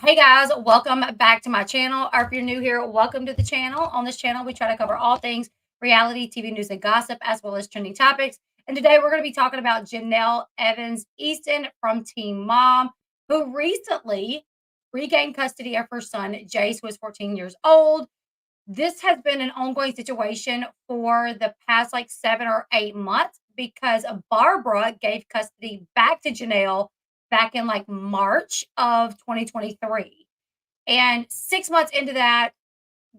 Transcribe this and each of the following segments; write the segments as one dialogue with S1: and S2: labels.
S1: Hey guys, welcome back to my channel. Or if you're new here, welcome to the channel. On this channel, we try to cover all things reality, TV news, and gossip, as well as trending topics. And today we're going to be talking about Jenelle Eason from Teen Mom, who recently regained custody of her son, Jace, who was 14 years old. This has been an ongoing situation for the past like 7 or 8 months because Barbara gave custody back to Jenelle back in like March of 2023. And 6 months into that,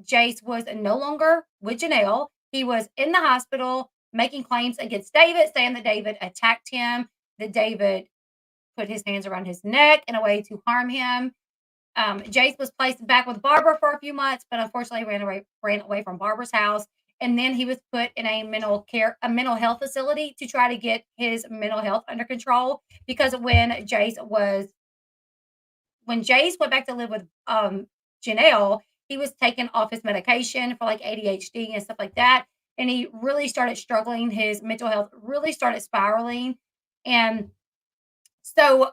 S1: Jace was no longer with Jenelle. He was in the hospital making claims against David, saying that David attacked him, that David put his hands around his neck in a way to harm him. Jace was placed back with Barbara for a few months, but unfortunately ran away from Barbara's house. And then he was put in a mental health facility to try to get his mental health under control. Because when Jace went back to live with Jenelle, he was taken off his medication for like ADHD and stuff like that. And he really started struggling. His mental health really started spiraling. And so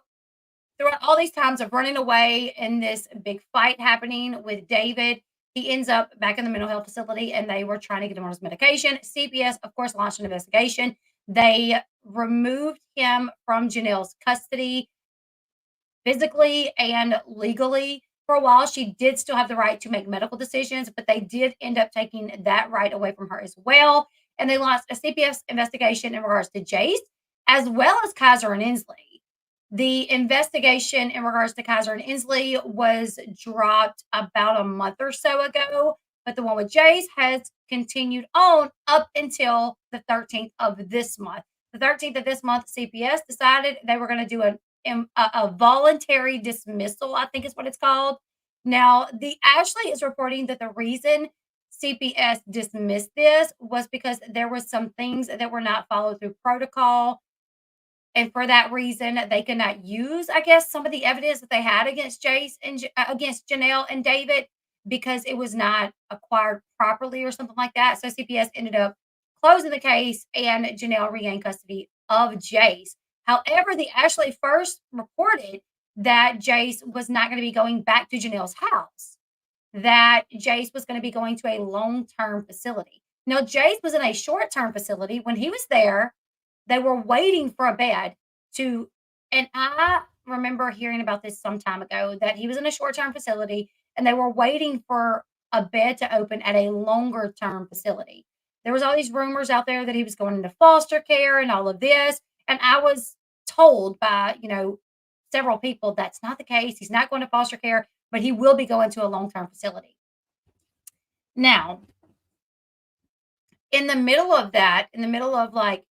S1: throughout all these times of running away and this big fight happening with David, he ends up back in the mental health facility and they were trying to get him on his medication. CPS, of course, launched an investigation. They removed him from Janelle's custody physically and legally. For a while, she did still have the right to make medical decisions, but they did end up taking that right away from her as well. And they launched a CPS investigation in regards to Jace, as well as Kaiser and Inslee. The investigation in regards to Kaiser and Inslee was dropped about a month or so ago, but the one with Jace has continued on up until the 13th of this month. The 13th of this month, CPS decided they were going to do a voluntary dismissal, I think is what it's called. Now, the Ashley is reporting that the reason CPS dismissed this was because there were some things that were not followed through protocol. And for that reason, they could not use, I guess, some of the evidence that they had against Jace and against Jenelle and David because it was not acquired properly or something like that. So CPS ended up closing the case and Jenelle regained custody of Jace. However, the Ashley first reported that Jace was not going to be going back to Janelle's house, that Jace was going to be going to a long-term facility. Now, Jace was in a short-term facility. When he was there, they were waiting for a bed and I remember hearing about this some time ago, that he was in a short-term facility and they were waiting for a bed to open at a longer-term facility. There was all these rumors out there that he was going into foster care and all of this. And I was told by, several people that's not the case. He's not going to foster care, but he will be going to a long-term facility. Now, in the middle of that, like,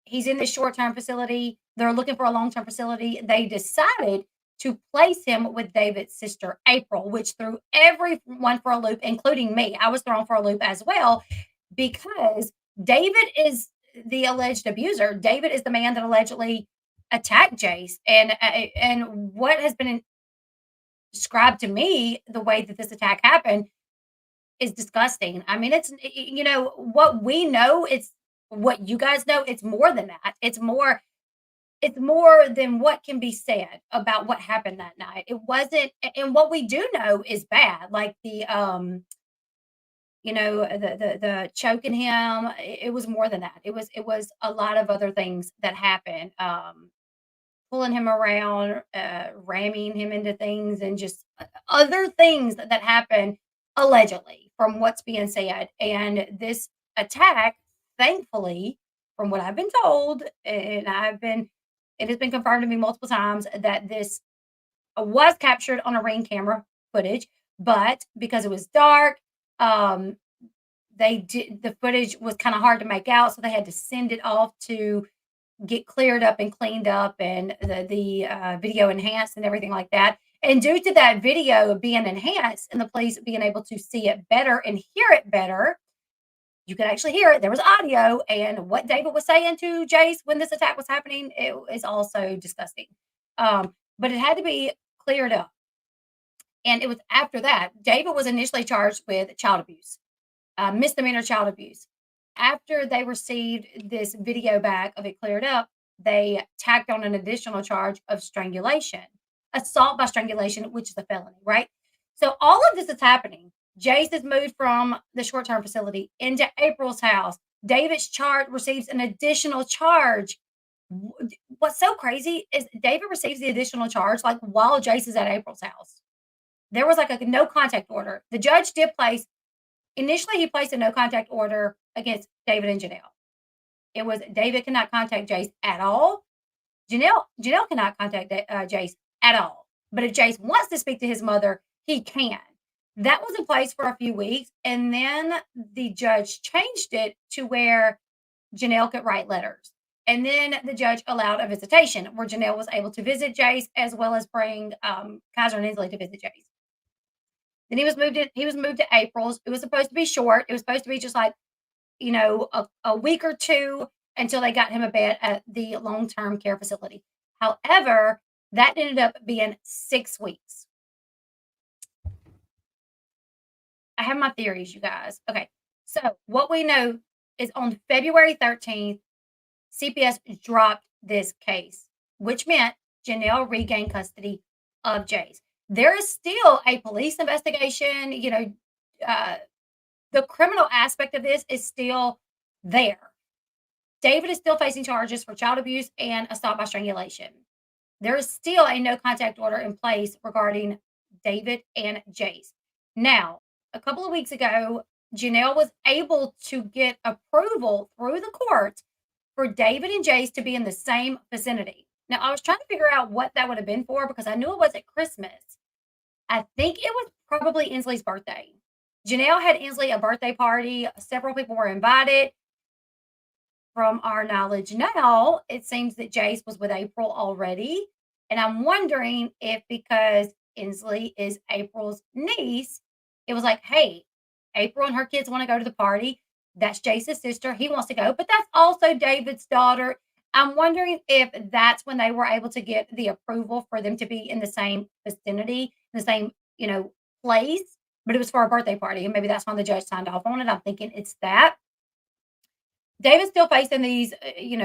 S1: he's in this short-term facility, they're looking for a long-term facility. They decided to place him with David's sister, April, which threw everyone for a loop, including me. I was thrown for a loop as well because David is the alleged abuser. David is the man that allegedly attacked Jace. And what has been described to me, the way that this attack happened, is disgusting. I mean, it's, what we know, it's what you guys know, it's more than that. It's more than what can be said about what happened that night. It wasn't, and what we do know is bad, like the the choking him. It was more than that. It was a lot of other things that happened. Pulling him around, ramming him into things, and just other things that happened allegedly from what's being said. And this attack, thankfully, from what I've been told, and it has been confirmed to me multiple times that this was captured on a Ring camera footage, but because it was dark, the footage was kind of hard to make out, so they had to send it off to get cleared up and cleaned up, and the video enhanced and everything like that. And due to that video being enhanced and the police being able to see it better and hear it better, you could actually hear it. There was audio, and what David was saying to Jace when this attack was happening, it is also disgusting. But it had to be cleared up. And it was after that, David was initially charged with child abuse, misdemeanor child abuse. After they received this video back of it cleared up, they tacked on an additional charge of strangulation. assault by strangulation, which is a felony, right? So all of this is happening. Jace is moved from the short-term facility into April's house. David's charge receives an additional charge. What's so crazy is David receives the additional charge like while Jace is at April's house. There was like a no contact order. The judge did place initially he placed a no contact order against David and Jenelle. It was David cannot contact Jace at all. Janelle cannot contact Jace at all. But if Jace wants to speak to his mother, he can. That was in place for a few weeks, and then the judge changed it to where Janelle could write letters. And then the judge allowed a visitation where Janelle was able to visit Jace as well as bring Kaiser and Inslee to visit Jace. Then he was moved to April's. It was supposed to be short. It was supposed to be just like, a week or two until they got him a bed at the long-term care facility. However, that ended up being 6 weeks. I have my theories, you guys. Okay. So what we know is on February 13th, CPS dropped this case, which meant Janelle regained custody of Jace. There is still a police investigation. The criminal aspect of this is still there. David is still facing charges for child abuse and assault by strangulation. There is still a no contact order in place regarding David and Jace. Now, a couple of weeks ago, Janelle was able to get approval through the court for David and Jace to be in the same vicinity. Now, I was trying to figure out what that would have been for because I knew it wasn't Christmas. I think it was probably Inslee's birthday. Janelle had Inslee a birthday party. Several people were invited. From our knowledge now, it seems that Jace was with April already. And I'm wondering if because Inslee is April's niece, it was like, hey, April and her kids want to go to the party. That's Jace's sister. He wants to go, but that's also David's daughter. I'm wondering if that's when they were able to get the approval for them to be in the same vicinity, the same, place, but it was for a birthday party. And maybe that's when the judge signed off on it. I'm thinking it's that. David's still facing these,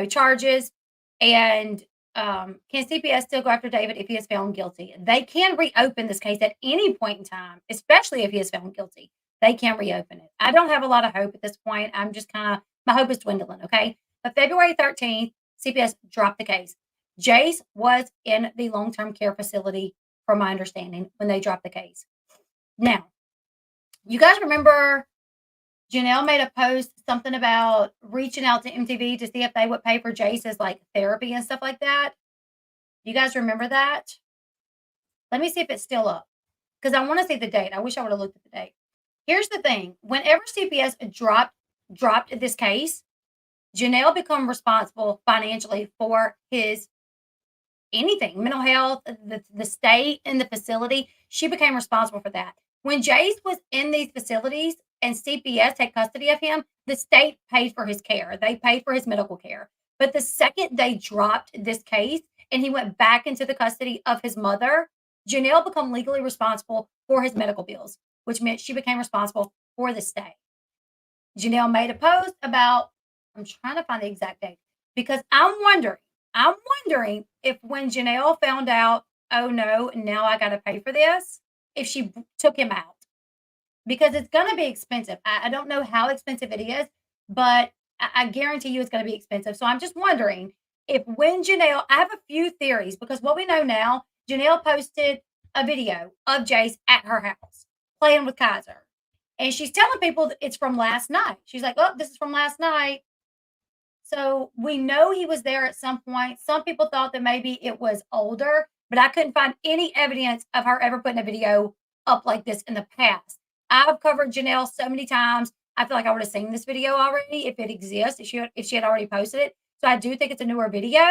S1: charges. And can CPS still go after David if he is found guilty? They can reopen this case at any point in time, especially if he is found guilty. They can reopen it. I don't have a lot of hope at this point. I'm just my hope is dwindling, okay? But February 13th, CPS dropped the case. Jace was in the long-term care facility, from my understanding, when they dropped the case. Now, you guys remember Janelle made a post, something about reaching out to MTV to see if they would pay for Jace's therapy and stuff like that. You guys remember that? Let me see if it's still up because I want to see the date. I wish I would have looked at the date. Here's the thing. Whenever CPS dropped this case, Janelle became responsible financially for his anything, mental health, the state and the facility. She became responsible for that. When Jace was in these facilities and CPS had custody of him, the state paid for his care. They paid for his medical care. But the second they dropped this case and he went back into the custody of his mother, Janelle became legally responsible for his medical bills, which meant she became responsible for the stay. Janelle made a post about, I'm trying to find the exact date because I'm wondering if when Janelle found out, oh no, now I got to pay for this, if she took him out because it's going to be expensive. I don't know how expensive it is, but I guarantee you it's going to be expensive. So I'm just wondering if when Janelle, I have a few theories because what we know now, Janelle posted a video of Jace at her house playing with Kaiser. And she's telling people that it's from last night. She's like, oh, this is from last night. So we know he was there at some point. Some people thought that maybe it was older, but I couldn't find any evidence of her ever putting a video up like this in the past. I've covered Janelle so many times. I feel like I would have seen this video already if it exists, if she had already posted it. So I do think it's a newer video.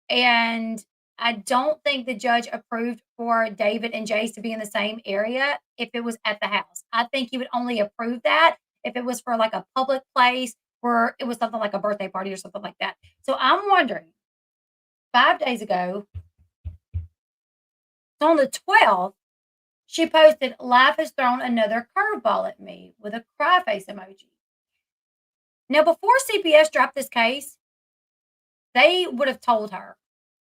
S1: And I don't think the judge approved for David and Jace to be in the same area if it was at the house. I think he would only approve that if it was for a public place where it was something like a birthday party or something like that. So I'm wondering, 5 days ago, on the 12th, she posted, life has thrown another curveball at me with a cry face emoji. Now, before CPS dropped this case, they would have told her,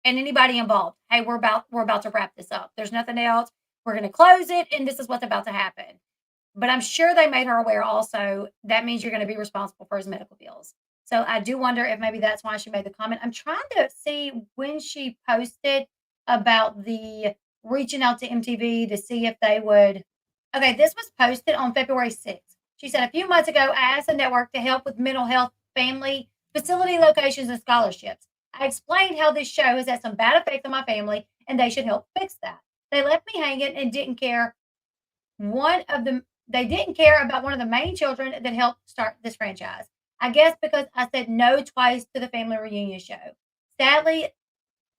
S1: and anybody involved. Hey, we're about to wrap this up. There's nothing else. We're going to close it, and this is what's about to happen. But I'm sure they made her aware also that means you're going to be responsible for his medical bills. So I do wonder if maybe that's why she made the comment. I'm trying to see when she posted about the reaching out to MTV to see if they would. Okay, this was posted on February 6th. She said a few months ago, I asked the network to help with mental health, family, facility locations, and scholarships. I explained how this show has had some bad effects on my family and they should help fix that. They left me hanging and didn't care one of them they didn't care about one of the main children that helped start this franchise. I guess because I said no twice to the family reunion show. Sadly,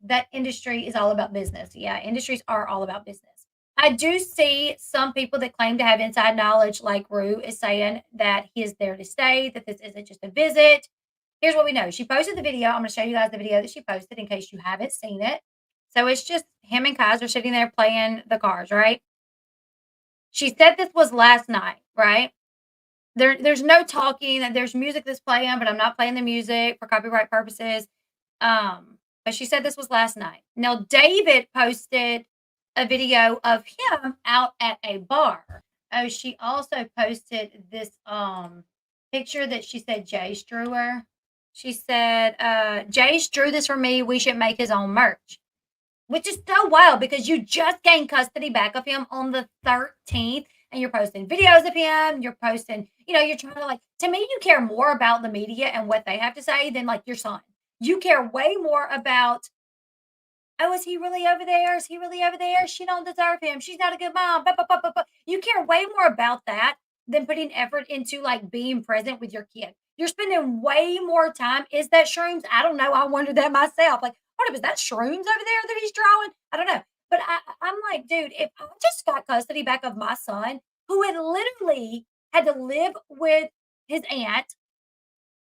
S1: that industry is all about business. Yeah, industries are all about business. I do see some people that claim to have inside knowledge, like Rue is saying that he is there to stay, that this isn't just a visit. Here's what we know. She posted the video. I'm going to show you guys the video that she posted in case you haven't seen it. So it's just him and Kaiser sitting there playing the cards, right? She said this was last night, right? There's no talking, and there's music that's playing, but I'm not playing the music for copyright purposes. But she said this was last night. Now, David posted a video of him out at a bar. Oh, she also posted this picture that she said Jace drew her. She said, Jace drew this for me. We should make his own merch. Which is so wild because you just gained custody back of him on the 13th and you're posting videos of him. You're posting, you're trying to to me, you care more about the media and what they have to say than like your son. You care way more about, oh, is he really over there? Is he really over there? She don't deserve him. She's not a good mom. Bah, bah, bah, bah, bah. You care way more about that than putting effort into like being present with your kid. You're spending way more time. Is that shrooms? I don't know. I wondered that myself. Like, what is that shrooms over there that he's drawing? I don't know. But I'm like, dude, if I just got custody back of my son, who had literally had to live with his aunt,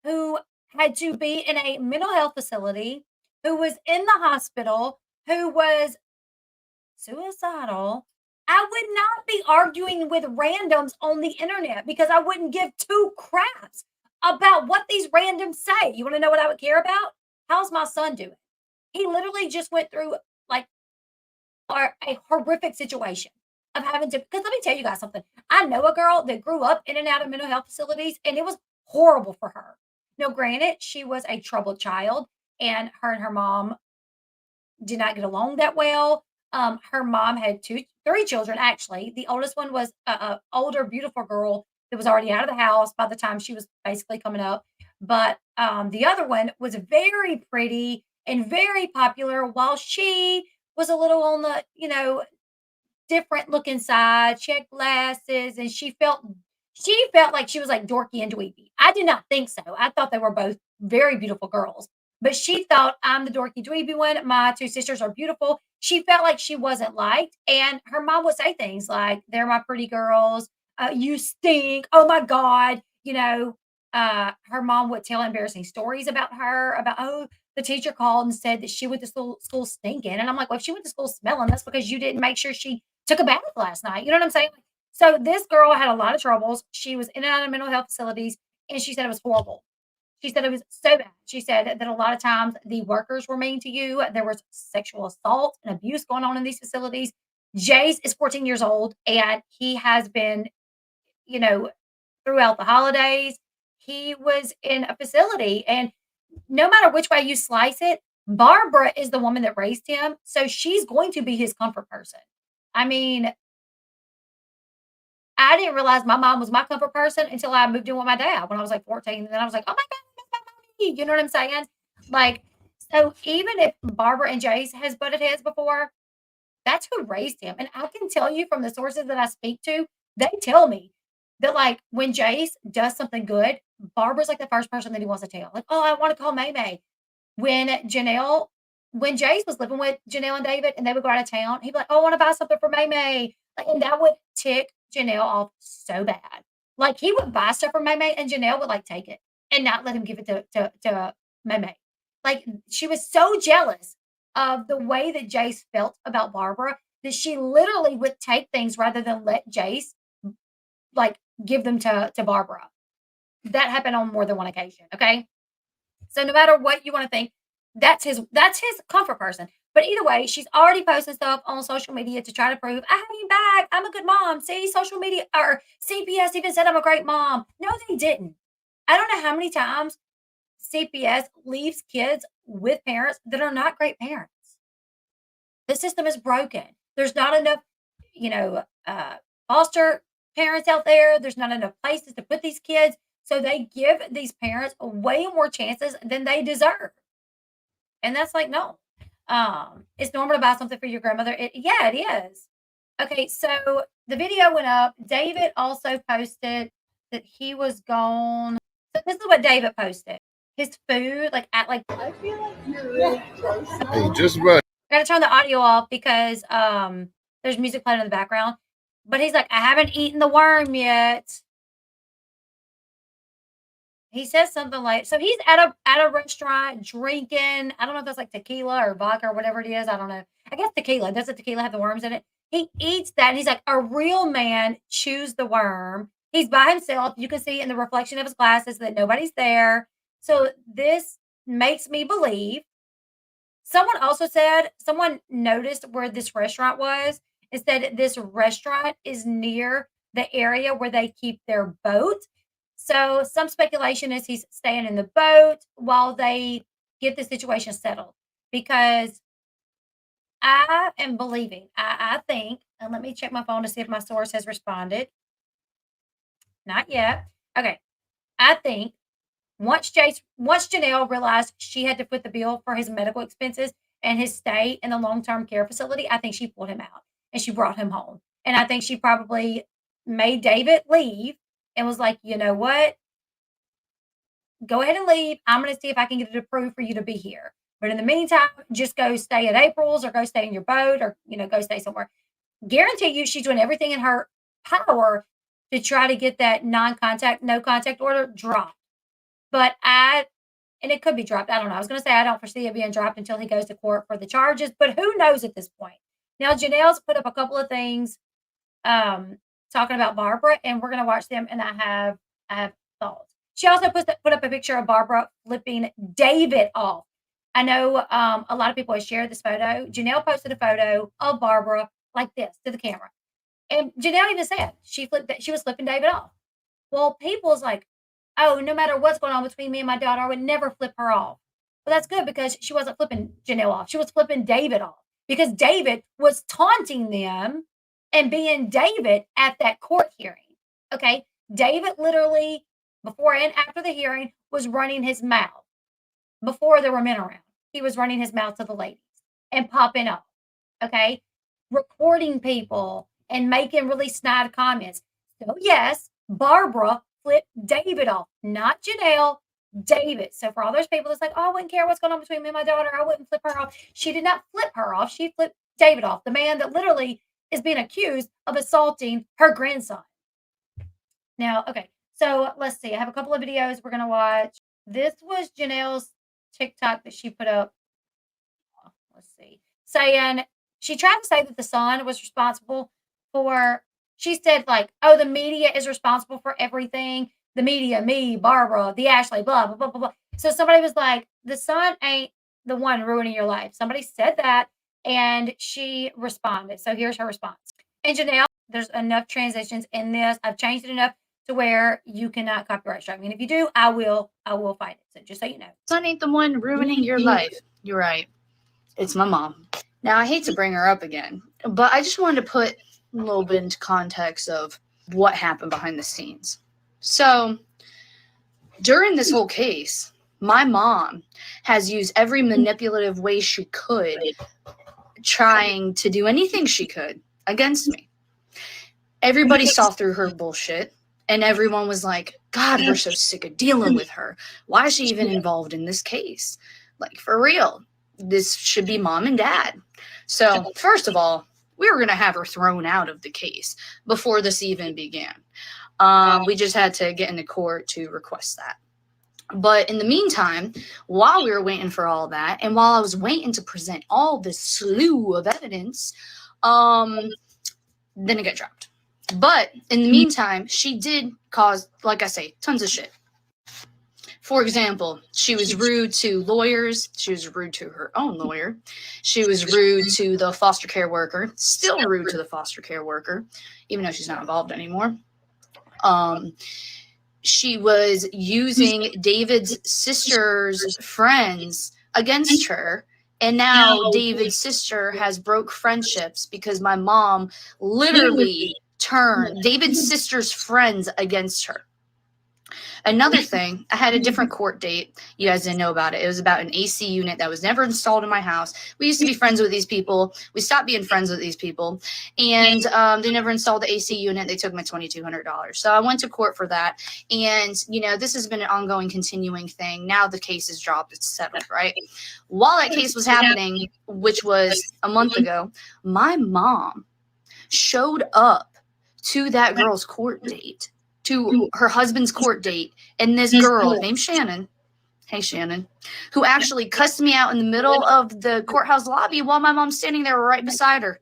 S1: who had to be in a mental health facility, who was in the hospital, who was suicidal, I would not be arguing with randoms on the internet because I wouldn't give two craps about what these randoms say. You want to know what I would care about? How's my son doing? He literally just went through like a horrific situation of having to. Because let me tell you guys something. I know a girl that grew up in and out of mental health facilities, and it was horrible for her. Now, granted, she was a troubled child, and her mom did not get along that well. Her mom had three children actually. The oldest one was a older, beautiful girl that was already out of the house by the time she was basically coming up. But the other one was very pretty and very popular, while she was a little on the different looking side. She had glasses, and she felt like she was like dorky and dweeby. I did not think so. I thought they were both very beautiful girls. But she thought I'm the dorky dweeby one. My two sisters are beautiful. She felt like she wasn't liked. And her mom would say things like, they're my pretty girls. You stink. Oh my God. Her mom would tell embarrassing stories about her, about, oh, the teacher called and said that she went to school stinking. And I'm like, well, if she went to school smelling, that's because you didn't make sure she took a bath last night. You know what I'm saying? So this girl had a lot of troubles. She was in and out of mental health facilities, and she said it was horrible. She said it was so bad. She said that a lot of times the workers were mean to you. There was sexual assault and abuse going on in these facilities. Jace is 14 years old, and he has been, you know, throughout the holidays, he was in a facility. And no matter which way you slice it, Barbara is the woman that raised him. So she's going to be his comfort person. I mean, I didn't realize my mom was my comfort person until I moved in with my dad when I was like 14. And then I was like, oh my God, that's my mommy. You know what I'm saying? Like, so even if Barbara and Jace has butted heads before, that's who raised him. And I can tell you from the sources that I speak to, they tell me that like when Jace does something good, Barbara's like the first person that he wants to tell. Like, oh, I want to call May May. When Janelle, when Jace was living with Janelle and David and they would go out of town, he'd be like, oh, I want to buy something for May May. Like, and that would tick Janelle off so bad. Like he would buy stuff for May May and Janelle would like take it and not let him give it to May May. Like she was so jealous of the way that Jace felt about Barbara that she literally would take things rather than let Jace like give them to Barbara. That happened on more than one occasion. Okay. So no matter what you want to think, That's his comfort person. But either way, she's already posting stuff on social media to try to prove, I have you back. I'm a good mom. See, social media or CPS even said I'm a great mom. No, they didn't. I don't know how many times CPS leaves kids with parents that are not great parents. The system is broken. There's not enough, you know, foster parents out there. There's not enough places to put these kids. So they give these parents way more chances than they deserve. And that's like, no. It's normal to buy something for your grandmother. Yeah, it is. Okay, so the video went up. David also posted that he was gone. So this is what David posted. His food, like at like
S2: I feel like you're really close now.
S3: Hey, just right.
S1: I gotta turn the audio off because there's music playing in the background. But he's like, I haven't eaten the worm yet. He says something like, so he's at a restaurant drinking. I don't know if that's like tequila or vodka or whatever it is. I don't know. I guess tequila. Does the tequila have the worms in it? He eats that and he's like, a real man chews the worm. He's by himself. You can see in the reflection of his glasses that nobody's there. So this makes me believe. Someone also said, someone noticed where this restaurant was. It said this restaurant is near the area where they keep their boat. So some speculation is he's staying in the boat while they get the situation settled. Because I am believing, I think, and let me check my phone to see if my source has responded. Not yet. Okay. I think once Jenelle realized she had to foot the bill for his medical expenses and his stay in the long-term care facility, I think she pulled him out and she brought him home. And I think she probably made David leave and was like, you know what? Go ahead and leave. I'm going to see if I can get it approved for you to be here. But in the meantime, just go stay at April's or go stay in your boat or, go stay somewhere. Guarantee you she's doing everything in her power to try to get that no contact order dropped. But and it could be dropped. I don't know. I was going to say I don't foresee it being dropped until he goes to court for the charges, but who knows at this point? Now, Janelle's put up a couple of things talking about Barbara, and we're going to watch them, and I have thoughts. She also put up a picture of Barbara flipping David off. I know a lot of people have shared this photo. Jenelle posted a photo of Barbara like this to the camera. And Jenelle even said she was flipping David off. Well, people's like, oh, no matter what's going on between me and my daughter, I would never flip her off. Well, that's good because she wasn't flipping Jenelle off. She was flipping David off because David was taunting them and being David at that court hearing. Okay. David literally, before and after the hearing, was running his mouth. Before there were men around, he was running his mouth to the ladies and popping up. Okay. Recording people and making really snide comments. So, yes, Barbara flipped David off, not Jenelle, David. So for all those people that's like, oh, I wouldn't care what's going on between me and my daughter, I wouldn't flip her off. She did not flip her off. She flipped David off, the man that literally is being accused of assaulting her grandson. Now, okay, so let's see. I have a couple of videos we're going to watch. This was Janelle's TikTok that she put up. Let's see. Saying, she tried to say that the son was responsible for, she said like, oh, the media is responsible for everything. The media, me, Barbara, the Ashley, blah, blah, blah, blah, blah. So somebody was like, the son ain't the one ruining your life. Somebody said that and she responded. So here's her response. And Jenelle, there's enough transitions in this. I've changed it enough to where you cannot copyright strike me. And if you do, I will fight it. So just so you know.
S4: Son ain't the one ruining your life. You're right. It's my mom. Now, I hate to bring her up again, but I just wanted to put a little bit into context of what happened behind the scenes. So, during this whole case, my mom has used every manipulative way she could, trying to do anything she could against me. Everybody saw through her bullshit, and everyone was like, God, we're so sick of dealing with her. Why is she even involved in this case? Like, for real. This should be mom and dad. So, first of all, we were going to have her thrown out of the case before this even began. We just had to get into court to request that. But in the meantime, while we were waiting for all that, and while I was waiting to present all this slew of evidence, then it got dropped. But in the meantime, she did cause, like I say, tons of shit. For example, she was rude to lawyers. She was rude to her own lawyer. She was rude to the foster care worker. Still rude to the foster care worker, even though she's not involved anymore. She was using David's sister's friends against her. And now David's sister has broke friendships because my mom literally turned David's sister's friends against her. Another thing, I had a different court date. You guys didn't know about it. It was about an AC unit that was never installed in my house. We used to be friends with these people. We stopped being friends with these people. And they never installed the AC unit. They took my $2,200. So I went to court for that. And, you know, this has been an ongoing, continuing thing. Now the case is dropped. It's settled, right? While that case was happening, which was a month ago, my mom showed up to that girl's court date, to her husband's court date, and this girl named Shannon, hey Shannon, who actually cussed me out in the middle of the courthouse lobby while my mom's standing there right beside her.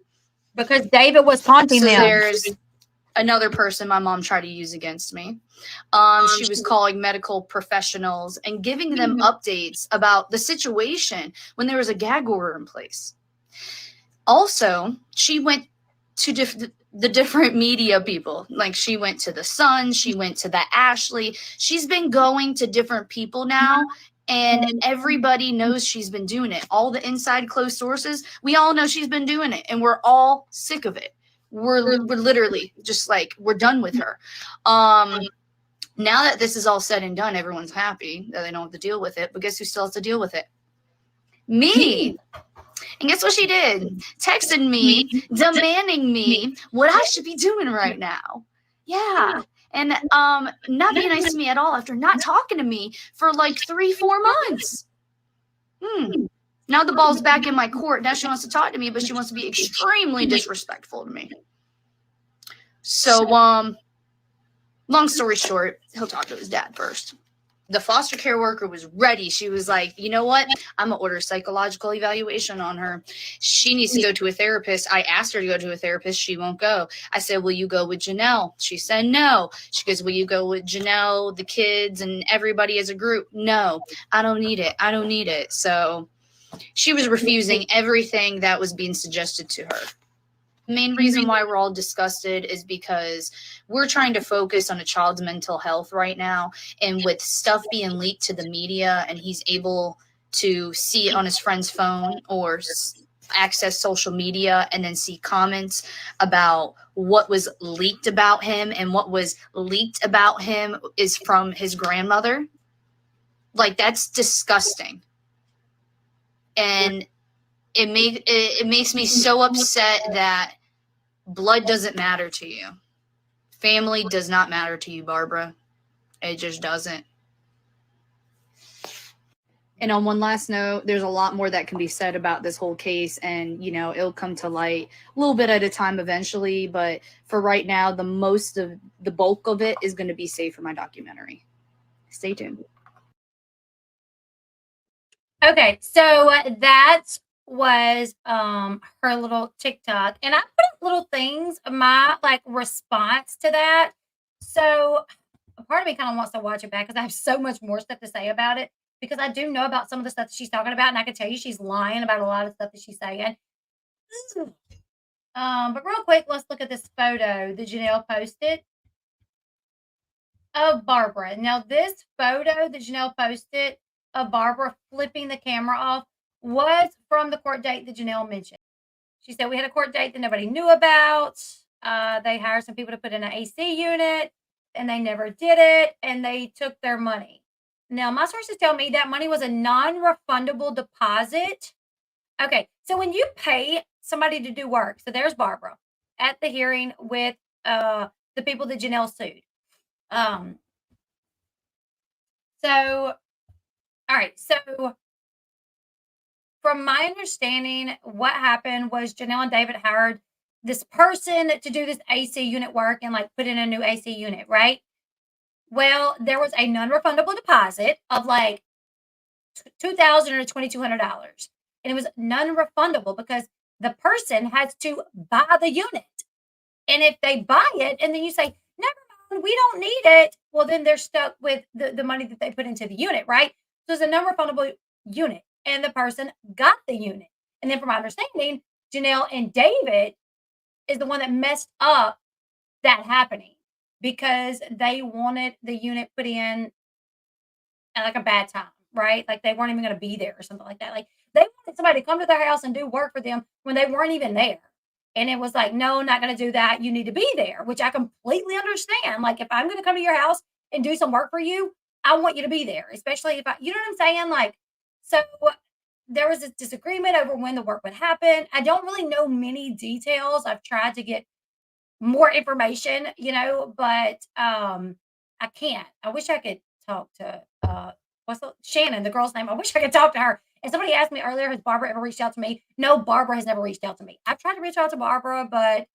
S1: Because David was taunting them.
S4: There's another person my mom tried to use against me. She was calling medical professionals and giving them updates about the situation when there was a gag order in place. Also, she went to the different media people. Like, she went to the Sun, she went to the Ashley. She's been going to different people now, and everybody knows she's been doing it. All the inside closed sources, we all know she's been doing it, and we're all sick of it. We're literally just like, we're done with her. Now that this is all said and done, everyone's happy that they don't have to deal with it, but guess who still has to deal with it? Me. And guess what she did? Texted me, demanding me what I should be doing right now. Yeah. And not being nice to me at all after not talking to me for like 3-4 months. Now the ball's back in my court. Now she wants to talk to me, but she wants to be extremely disrespectful to me. So, long story short, he'll talk to his dad first. The foster care worker was ready. She was like, you know what? I'm going to order a psychological evaluation on her. She needs to go to a therapist. I asked her to go to a therapist. She won't go. I said, will you go with Jenelle? She said, no. She goes, will you go with Jenelle, the kids, and everybody as a group? No, I don't need it. I don't need it. So she was refusing everything that was being suggested to her. The main reason why we're all disgusted is because we're trying to focus on a child's mental health right now. And with stuff being leaked to the media and he's able to see it on his friend's phone or access social media and then see comments about what was leaked about him, and what was leaked about him is from his grandmother. Like, that's disgusting. And it makes me so upset that blood doesn't matter to you. Family does not matter to you, Barbara. It just doesn't. And on one last note, there's a lot more that can be said about this whole case, and, you know, it'll come to light a little bit at a time eventually. But for right now, the bulk of it is going to be saved for my documentary. Stay tuned.
S1: Okay, so that was her little TikTok, and I put up little things, my like response to that. So a part of me kind of wants to watch it back because I have so much more stuff to say about it, because I do know about some of the stuff that she's talking about, and I can tell you she's lying about a lot of stuff that she's saying. But real quick, let's look at this photo that Jenelle posted of Barbara. Now, this photo that Jenelle posted of Barbara flipping the camera off was from the court date that Jenelle mentioned. She said we had a court date that nobody knew about. They hired some people to put in an AC unit, and they never did it, and they took their money. Now, my sources tell me that money was a non-refundable deposit. Okay, so when you pay somebody to do work, so there's Barbara at the hearing with the people that Jenelle sued. All right, so from my understanding, what happened was Jenelle and David hired this person to do this AC unit work and like put in a new AC unit, right? Well, there was a non-refundable deposit of like $2,000 or $2,200, and it was non-refundable because the person has to buy the unit. And if they buy it and then you say, never we don't need it. Well, then they're stuck with the money that they put into the unit, right? So it's a non-refundable unit, and the person got the unit. And then from my understanding, Jenelle and David is the one that messed up that happening because they wanted the unit put in at like a bad time, right? Like they weren't even going to be there or something like that. Like they wanted somebody to come to their house and do work for them when they weren't even there. And it was like, no, not going to do that. You need to be there, which I completely understand. Like if I'm going to come to your house and do some work for you, I want you to be there, especially if you know what I'm saying? Like, so there was this disagreement over when the work would happen. I don't really know many details. I've tried to get more information, but I can't. I wish I could talk to what's Shannon, the girl's name. I wish I could talk to her. And somebody asked me earlier, has Barbara ever reached out to me? No, Barbara has never reached out to me. I've tried to reach out to Barbara, but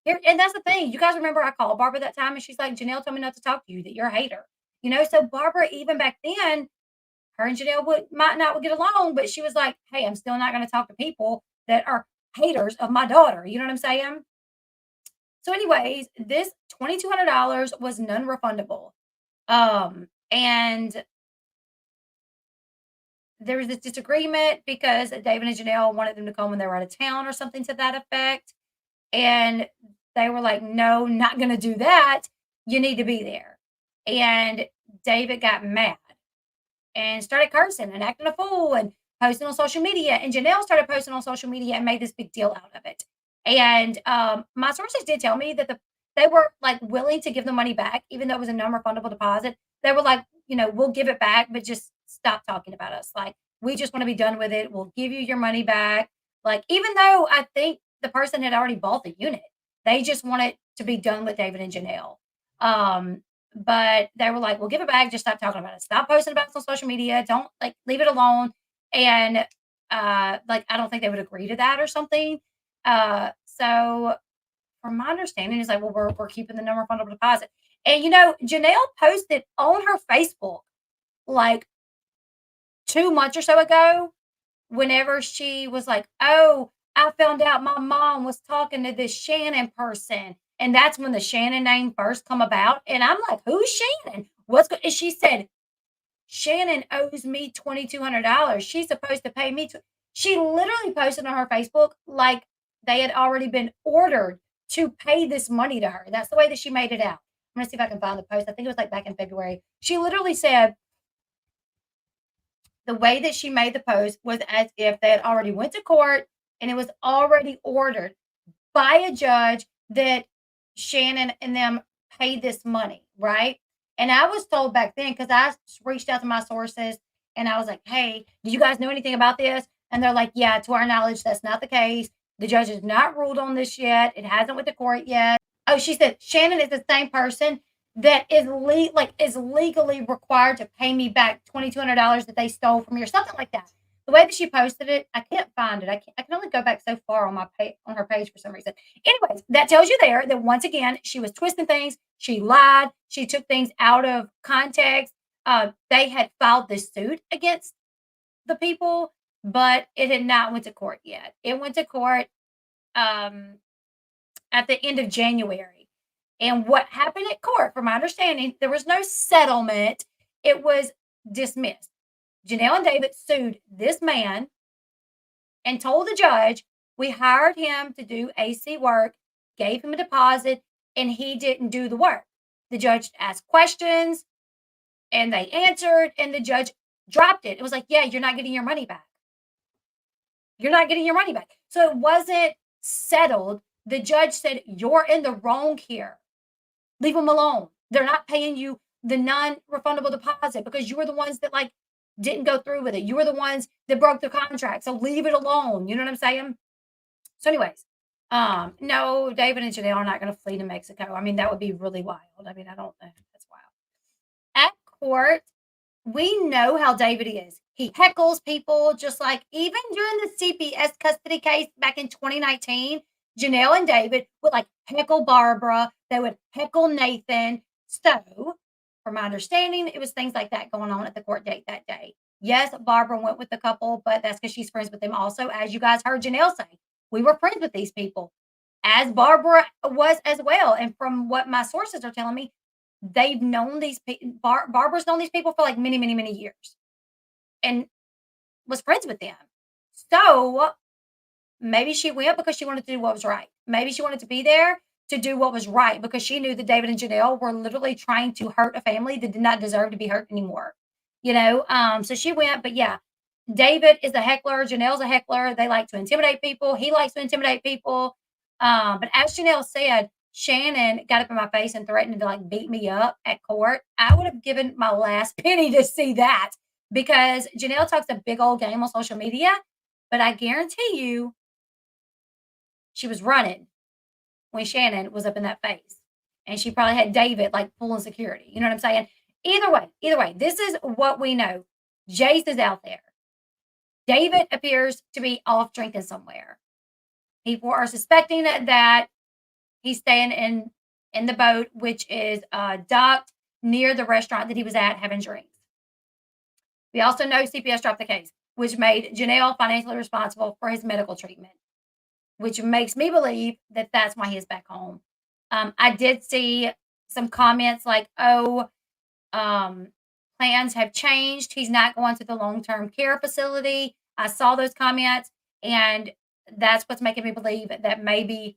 S1: here, and that's the thing. You guys remember I called Barbara that time and she's like, Janelle told me not to talk to you, that you're a hater. So Barbara, even back then, her and Janelle might not get along, but she was like, hey, I'm still not going to talk to people that are haters of my daughter. You know what I'm saying? So, anyways, this $2,200 was non-refundable. And there was this disagreement because David and Janelle wanted them to come when they were out of town or something to that effect. And they were like, no, not going to do that. You need to be there. And David got mad and started cursing and acting a fool and posting on social media. And Janelle started posting on social media and made this big deal out of it. And my sources did tell me that they were like willing to give the money back, even though it was a non-refundable deposit. They were like, we'll give it back, but just stop talking about us. Like, we just want to be done with it. We'll give you your money back. Like, even though I think the person had already bought the unit, they just wanted to be done with David and Janelle. But they were like, we'll give it back. Just stop talking about it. Stop posting about it on social media. Don't leave it alone. And I don't think they would agree to that or something. So from my understanding, it's like, well, we're keeping the non-refundable deposit. And Janelle posted on her Facebook like 2 months or so ago, whenever she was like, oh, I found out my mom was talking to this Shannon person. And that's when the Shannon name first come about. And I'm like, who's Shannon? And she said, Shannon owes me $2,200. She's supposed to pay me. She literally posted on her Facebook like they had already been ordered to pay this money to her. That's the way that she made it out. I'm going to see if I can find the post. I think it was like back in February. She literally said the way that she made the post was as if they had already went to court and it was already ordered by a judge that Shannon and them paid this money, right? And I was told back then, because I reached out to my sources and I was like, hey, do you guys know anything about this? And they're like, yeah, to our knowledge, that's not the case. The judge has not ruled on this yet. It hasn't went to court yet. Oh, she said Shannon is the same person that is legally required to pay me back $2,200 that they stole from me or something like that. The way that she posted it, I can't find it. I can only go back so far on her page for some reason. Anyways, that tells you there that once again she was twisting things. She lied. She took things out of context. They had filed this suit against the people, but it had not went to court yet. It went to court at the end of January. And what happened at court, from my understanding, there was no settlement. It was dismissed. Janelle and David sued this man and told the judge, we hired him to do AC work, gave him a deposit, and he didn't do the work. The judge asked questions and they answered, and the judge dropped it. It was like, yeah, you're not getting your money back. You're not getting your money back. So it wasn't settled. The judge said, you're in the wrong here. Leave them alone. They're not paying you the non-refundable deposit because you were the ones that didn't go through with it. You were the ones that broke the contract. So leave it alone. You know what I'm saying? So anyways, no, David and Janelle are not going to flee to Mexico. I mean, that would be really wild. I mean, I don't think that's wild. At court, we know how David is. He heckles people, just like even during the CPS custody case back in 2019, Janelle and David would heckle Barbara. They would heckle Nathan. So, from my understanding, it was things like that going on at the court date that day. Yes, Barbara went with the couple, but that's because she's friends with them also. As you guys heard Janelle say, we were friends with these people, as Barbara was as well. And from what my sources are telling me, they've known these people. Barbara's known these people for like many, many, many years and was friends with them. So maybe she went because she wanted to do what was right. Maybe she wanted to be there to do what was right because she knew that David and Janelle were literally trying to hurt a family that did not deserve to be hurt anymore. So she went, but yeah, David is a heckler, Janelle's a heckler. They like to intimidate people. He likes to intimidate people. But as Janelle said, Shannon got up in my face and threatened to like beat me up at court. I would have given my last penny to see that because Janelle talks a big old game on social media, but I guarantee you she was running when Shannon was up in that face. And she probably had David like pulling security. You know what I'm saying? Either way, this is what we know. Jace is out there. David appears to be off drinking somewhere. People are suspecting that he's staying in the boat, which is docked near the restaurant that he was at having drinks. We also know CPS dropped the case, which made Janelle financially responsible for his medical treatment, which makes me believe that that's why he is back home. I did see some comments like, "Oh, plans have changed. He's not going to the long-term care facility." I saw those comments, and that's what's making me believe that maybe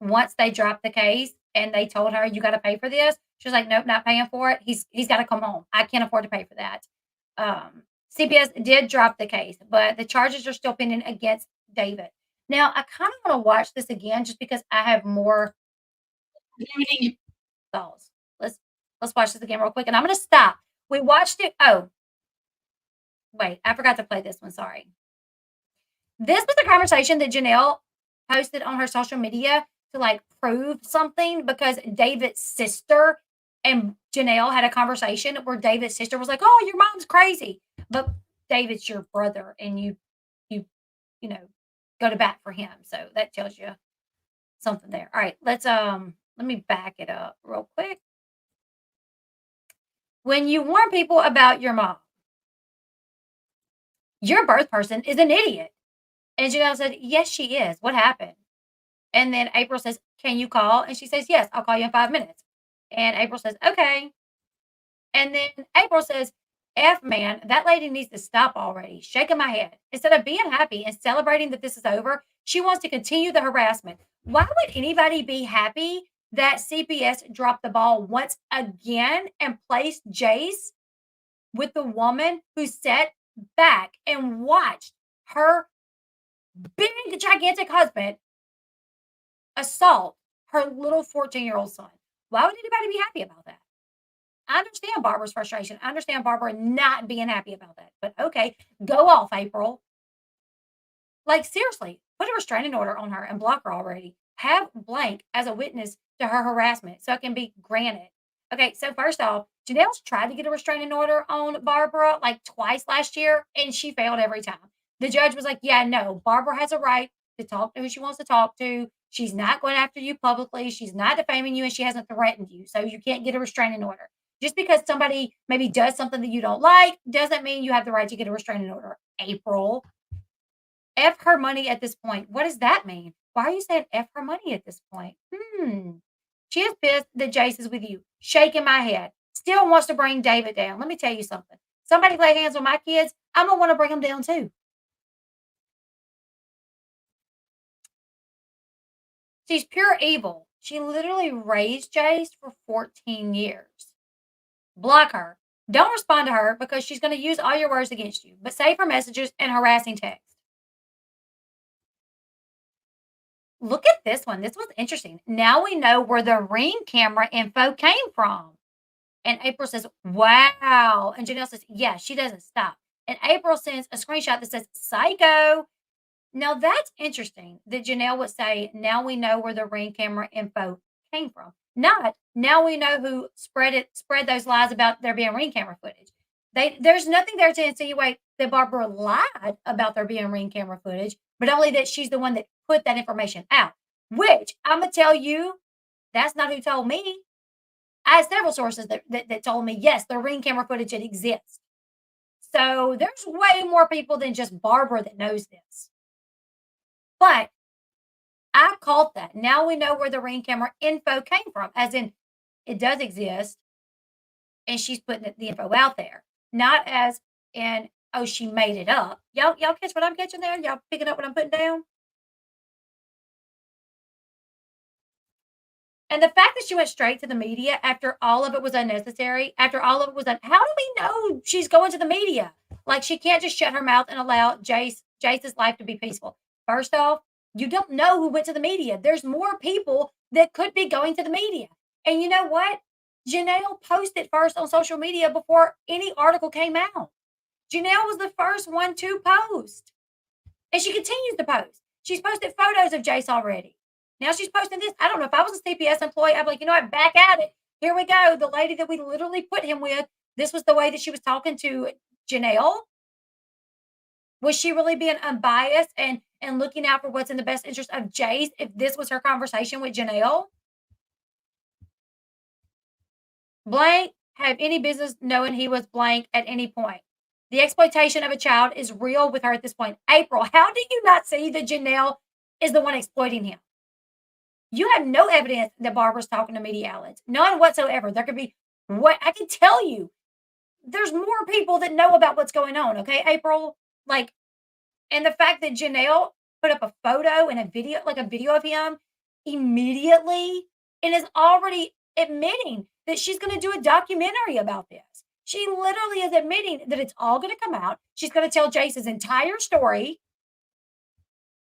S1: once they dropped the case and they told her, "You got to pay for this," she was like, "Nope, not paying for it. He's got to come home. I can't afford to pay for that." CPS did drop the case, but the charges are still pending against David. Now, I kind of want to watch this again just because I have more thoughts. Let's watch this again real quick, and I'm going to stop. We watched it. Oh, wait, I forgot to play this one. Sorry. This was a conversation that Janelle posted on her social media to like prove something because David's sister and Janelle had a conversation where David's sister was like, "Oh, your mom's crazy," but David's your brother, and you you know go to bat for him. So that tells you something there. All right, let me back it up real quick. When you warn people about your mom, your birth person is an idiot. And Janelle said, "Yes, she is. What happened?" And then April says, "Can you call?" And she says, "Yes, I'll call you in 5 minutes." And April says, "Okay." And then April says, "F man, that lady needs to stop already." Shaking my head. Instead of being happy and celebrating that this is over, she wants to continue the harassment. Why would anybody be happy that CPS dropped the ball once again and placed Jace with the woman who sat back and watched her big, gigantic husband assault her little 14-year-old son? Why would anybody be happy about that? I understand Barbara's frustration. I understand Barbara not being happy about that. But okay, go off, April. Like, seriously, put a restraining order on her and block her already. Have blank as a witness to her harassment so it can be granted. Okay, so first off, Janelle's tried to get a restraining order on Barbara like twice last year, and she failed every time. The judge was like, "Yeah, no, Barbara has a right to talk to who she wants to talk to. She's not going after you publicly. She's not defaming you, and she hasn't threatened you. So you can't get a restraining order. Just because somebody maybe does something that you don't like doesn't mean you have the right to get a restraining order." April, F her money at this point. What does that mean? Why are you saying F her money at this point? She is pissed that Jace is with you. Shaking my head. Still wants to bring David down. Let me tell you something. Somebody lay hands on my kids, I'm going to want to bring them down too. She's pure evil. She literally raised Jace for 14 years. Block her. Don't respond to her because she's going to use all your words against you, but save her messages and harassing text. Look at this one. This was interesting. Now we know where the Ring camera info came from. And April says, "Wow." And Janelle says, "Yeah, she doesn't stop." And April sends a screenshot that says, "Psycho." Now that's interesting that Janelle would say, "Now we know where the Ring camera info came from." Not, "Now we know who spread those lies about there being Ring camera footage." There's nothing there to insinuate that Barbara lied about there being Ring camera footage, but only that she's the one that put that information out. Which I'm gonna tell you, that's not who told me. I had several sources that told me, yes, the Ring camera footage exists. So there's way more people than just Barbara that knows this. But I caught that. Now we know where the Ring camera info came from, as in it does exist. and she's putting the info out there, not as in, oh, she made it up. Y'all catch what I'm catching there? Y'all picking up what I'm putting down? And the fact that she went straight to the media after all of it was unnecessary, after all of it was how do we know she's going to the media? Like, she can't just shut her mouth and allow Jace's life to be peaceful. First off, you don't know who went to the media. There's more people that could be going to the media. And you know what? Jenelle posted first on social media before any article came out. Jenelle was the first one to post. And she continues to post. She's posted photos of Jace already. Now she's posting this. I don't know. If I was a CPS employee, I'd be like, you know what? Back at it. Here we go. The lady that we literally put him with, this was the way that she was talking to Jenelle. Was she really being unbiased and looking out for what's in the best interest of Jace if this was her conversation with Jenelle? Blank have any business knowing he was blank at any point. The exploitation of a child is real with her at this point. April, how do you not see that Jenelle is the one exploiting him? You have no evidence that Barbara's talking to media outlets. None whatsoever. There could be what I can tell you. There's more people that know about what's going on, okay, April? Like, and the fact that Jenelle put up a photo and a video, like a video of him immediately, and is already admitting that she's going to do a documentary about this. She literally is admitting that it's all going to come out. She's going to tell Jace's entire story,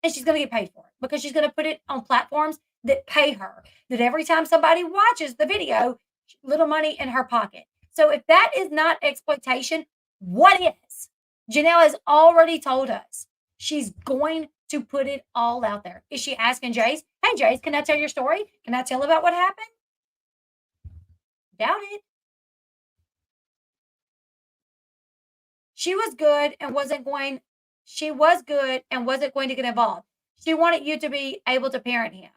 S1: and she's going to get paid for it because she's going to put it on platforms that pay her. That every time somebody watches the video, little money in her pocket. So if that is not exploitation, what is? Jenelle has already told us she's going to put it all out there. Is she asking Jace, hey, Jace, can I tell your story? Can I tell about what happened? Doubt it. She was good and wasn't going to get involved. She wanted you to be able to parent him.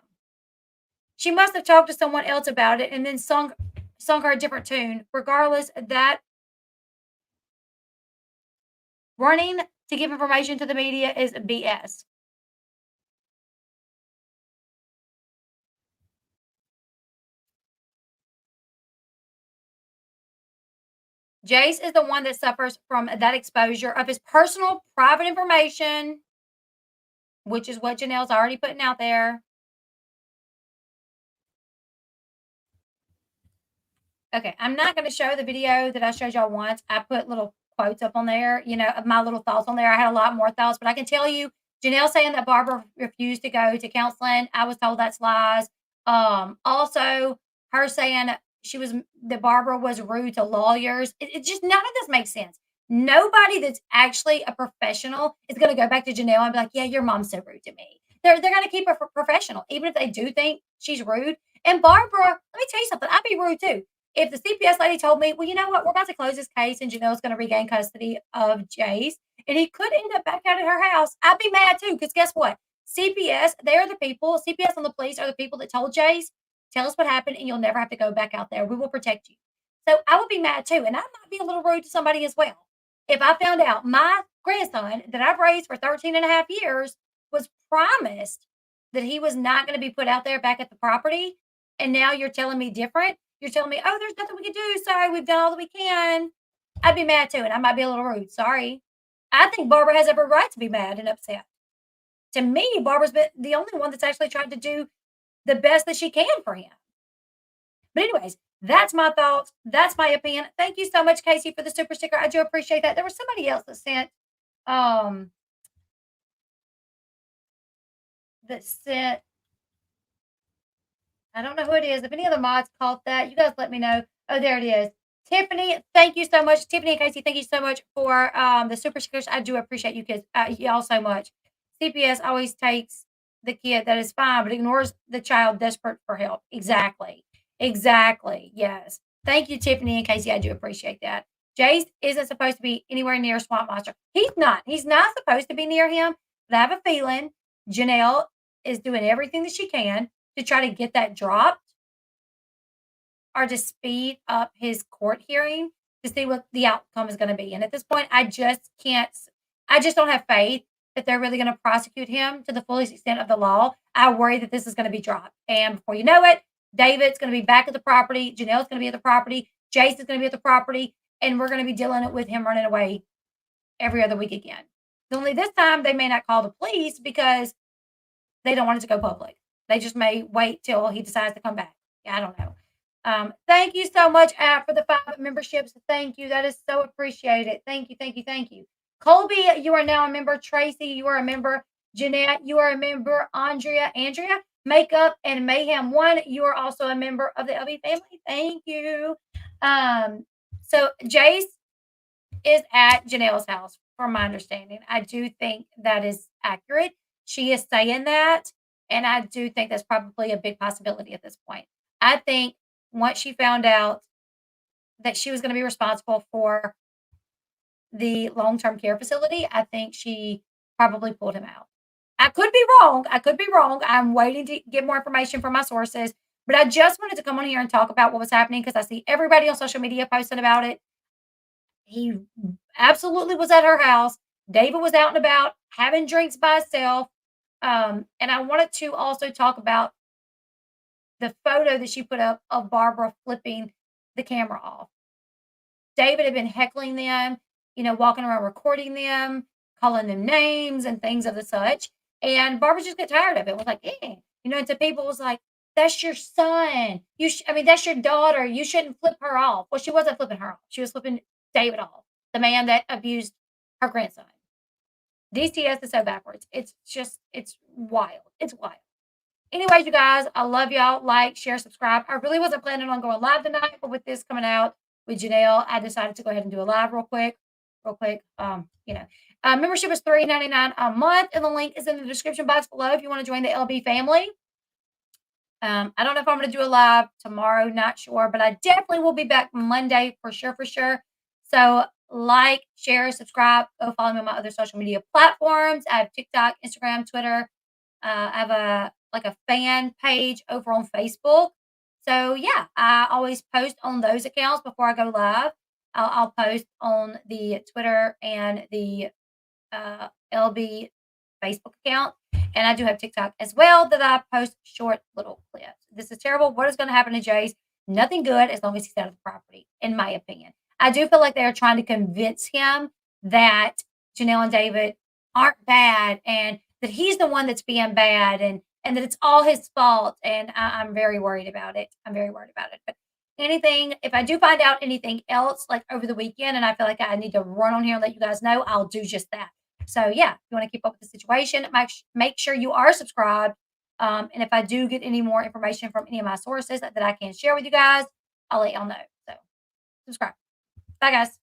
S1: She must have talked to someone else about it and then sung her a different tune. Regardless of that, running to give information to the media is BS. Jace is the one that suffers from that exposure of his personal private information, which is what Jenelle's already putting out there. Okay, I'm not going to show the video that I showed y'all once. I put little quotes up on there, of my little thoughts on there. I had a lot more thoughts, but I can tell you, Jenelle saying that Barbara refused to go to counseling, I was told that's lies. Also, her saying that Barbara was rude to lawyers. It just, none of this makes sense. Nobody that's actually a professional is going to go back to Jenelle and be like, yeah, your mom's so rude to me. They're going to keep her professional, even if they do think she's rude. And Barbara, let me tell you something, I'd be rude too. If the CPS lady told me, well, you know what, we're about to close this case and Janelle's going to regain custody of Jace, and he could end up back out at her house, I'd be mad too, because guess what? CPS, they're the people, CPS and the police are the people that told Jace, tell us what happened and you'll never have to go back out there. We will protect you. So I would be mad too, and I might be a little rude to somebody as well. If I found out my grandson that I've raised for 13 and a half years was promised that he was not going to be put out there back at the property, and now you're telling me different, you're telling me, oh, there's nothing we can do. Sorry, we've done all that we can. I'd be mad too, and I might be a little rude. Sorry. I think Barbara has every right to be mad and upset. To me, Barbara's been the only one that's actually tried to do the best that she can for him. But anyways, that's my thoughts. That's my opinion. Thank you so much, Casey, for the super sticker. I do appreciate that. There was somebody else that sent, I don't know who it is. If any other mods caught that, you guys let me know. Oh, there it is. Tiffany, thank you so much. Tiffany and Casey, thank you so much for the super stickers. I do appreciate you kids, y'all so much. CPS always takes the kid that is fine, but ignores the child desperate for help. Exactly. Exactly. Yes. Thank you, Tiffany and Casey. I do appreciate that. Jace isn't supposed to be anywhere near Swamp Monster. He's not. He's not supposed to be near him. But I have a feeling Jenelle is doing everything that she can to try to get that dropped or to speed up his court hearing to see what the outcome is going to be. And at this point, I just don't have faith that they're really going to prosecute him to the fullest extent of the law. I worry that this is going to be dropped. And before you know it, David's going to be back at the property. Janelle's going to be at the property. Jace is going to be at the property, and we're going to be dealing with him running away every other week again. Only this time they may not call the police because they don't want it to go public. They just may wait till he decides to come back. Yeah, I don't know. Thank you so much, App, for the 5 memberships. Thank you. That is so appreciated. Thank you, thank you, thank you. Colby, you are now a member. Tracy, you are a member. Jeanette, you are a member. Andrea, Makeup and Mayhem 1, you are also a member of the Elle Bee family. Thank you. So Jace is at Janelle's house, from my understanding. I do think that is accurate. She is saying that, and I do think that's probably a big possibility at this point. I think once she found out that she was going to be responsible for the long-term care facility, I think she probably pulled him out. I could be wrong. I could be wrong. I'm waiting to get more information from my sources, but I just wanted to come on here and talk about what was happening because I see everybody on social media posting about it. He absolutely was at her house. David was out and about having drinks by himself. And I wanted to also talk about the photo that she put up of Barbara flipping the camera off. David had been heckling them, walking around recording them, calling them names and things of the such. And Barbara just got tired of it. Was like, and to people was like, that's your son. That's your daughter. You shouldn't flip her off. Well, she wasn't flipping her off. She was flipping David off, the man that abused her grandson. DCS is so backwards. It's wild. It's wild. Anyways, you guys, I love y'all. Like, share, subscribe. I really wasn't planning on going live tonight, but with this coming out with Jenelle, I decided to go ahead and do a live real quick. Membership is $3.99 a month, and the link is in the description box below if you want to join the Elle Bee family. I don't know if I'm going to do a live tomorrow, not sure, but I definitely will be back Monday for sure. So like, share, subscribe, go follow me on my other social media platforms. I have TikTok, Instagram, Twitter. I have a fan page over on Facebook. So yeah, I always post on those accounts before I go live. I'll post on the Twitter and the Elle Bee Facebook account. And I do have TikTok as well that I post short little clips. This is terrible. What is going to happen to Jace? Nothing good as long as he's out of the property, in my opinion. I do feel like they are trying to convince him that Jenelle and David aren't bad and that he's the one that's being bad and that it's all his fault. And I'm very worried about it. But if I do find out anything else like over the weekend and I feel like I need to run on here and let you guys know, I'll do just that. So yeah, if you want to keep up with the situation, make sure you are subscribed. And if I do get any more information from any of my sources that I can share with you guys, I'll let y'all know. So subscribe. Bye guys.